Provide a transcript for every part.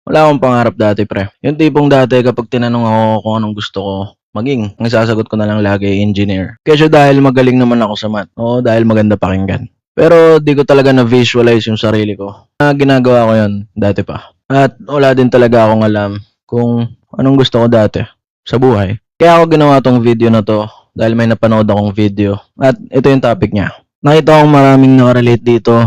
Wala akong pangarap dati pre. Yung tipong dati kapag tinanong ako kung anong gusto ko maging, ang sasagot ko na lang lagi engineer. Kesyo dahil magaling naman ako sa math. Oo, dahil maganda pakinggan. Pero di ko talaga na-visualize yung sarili ko. Ginagawa ko yun dati pa. At wala din talaga akong alam kung anong gusto ko dati sa buhay. Kaya ako ginawa tong video na to dahil may napanood akong video. At ito yung topic niya. Nakita kong maraming nakarelate dito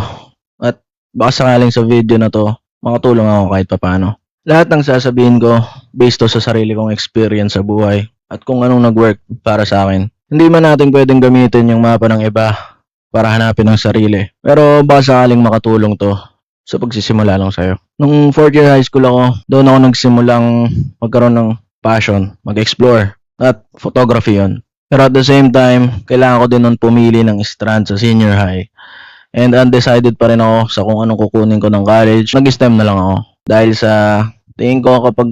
at baka sakaling sa video na to makatulong ako kahit papaano. Lahat ng sasabihin ko based to sa sarili kong experience sa buhay at kung anong nag-work para sa akin. Hindi man natin pwedeng gamitin yung mapa ng iba para hanapin ang sarili. Pero baka sakaling makatulong to sa pagsisimula lang sa'yo. Nung 4th year high school ako, doon ako nagsimulang magkaroon ng passion, mag-explore at photography yon. Pero at the same time, kailangan ko din nun pumili ng strand sa senior high. And undecided pa rin ako sa kung anong kukunin ko ng college. Nag-STEM na lang ako. Dahil sa tingin ko kapag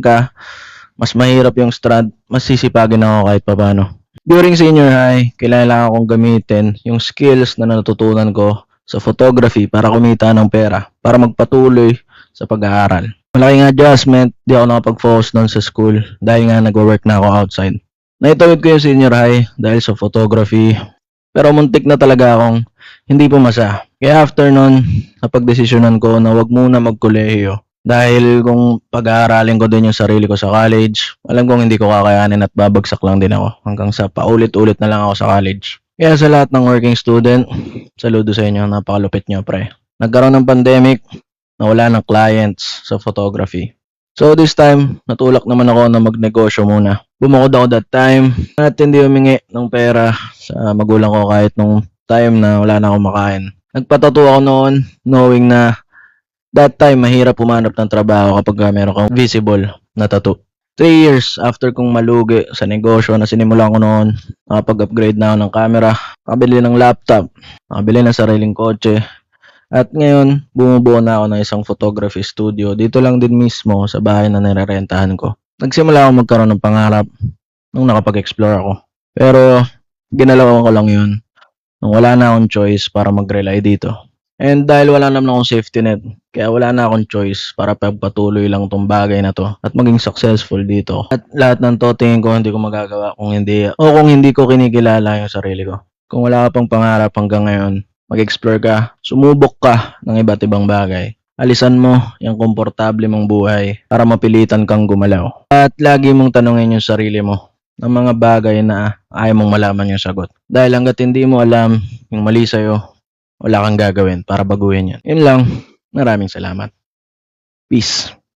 mas mahirap yung strand, mas sisipagin ako kahit papaano. During senior high, kailangan akong gamitin yung skills na natutunan ko sa photography para kumita ng pera, para magpatuloy sa pag-aaral. Malaking adjustment, di ako nakapag-focus noon sa school dahil nga nag-work na ako outside. Naitawid ko yung senior high dahil sa photography, pero muntik na talaga akong hindi pumasa. Kaya after nun, napagdesisyonan ko na wag muna magkolehiyo. Dahil kung pag-aaralin ko din yung sarili ko sa college, alam kong hindi ko kakayanin at babagsak lang din ako hanggang sa paulit-ulit na lang ako sa college. Kaya sa lahat ng working student, saludo sa inyo, napakalupit nyo pre. Nagkaroon ng pandemic, nawala ng clients sa photography. So this time, natulak naman ako na magnegosyo muna. Bumukod ako that time at hindi humingi ng pera sa magulang ko kahit nung time na wala na akong makain. Nagpatato ako noon knowing na that time mahirap pumanap ng trabaho kapag meron kang visible na tattoo. 3 years after kong malugi sa negosyo na sinimulan ko noon, nakapag-upgrade na ako ng camera, nakabili ng laptop, nakabili ng sariling kotse, at ngayon bumubuo na ako ng isang photography studio dito lang din mismo sa bahay na nirerentahan ko. Nagsimula ako magkaroon ng pangarap nung nakapag-explore ako. Pero ginalawan ko lang yun nung wala na akong choice para mag-rely dito. And dahil wala naman akong safety net, kaya wala na akong choice para pagpatuloy lang tong bagay na to at maging successful dito. At lahat ng to tingin ko hindi ko magagawa kung hindi ko kinikilala yung sarili ko. Kung wala ka pang pangarap hanggang ngayon, mag-explore ka, sumubok ka ng iba't ibang bagay. Alisan mo yung komportable mong buhay para mapilitan kang gumalaw. At lagi mong tanungin yung sarili mo ng mga bagay na ayaw mong malaman yung sagot. Dahil hanggat hindi mo alam yung mali sa'yo, wala kang gagawin para baguhin yan. Yun lang. Maraming salamat. Peace.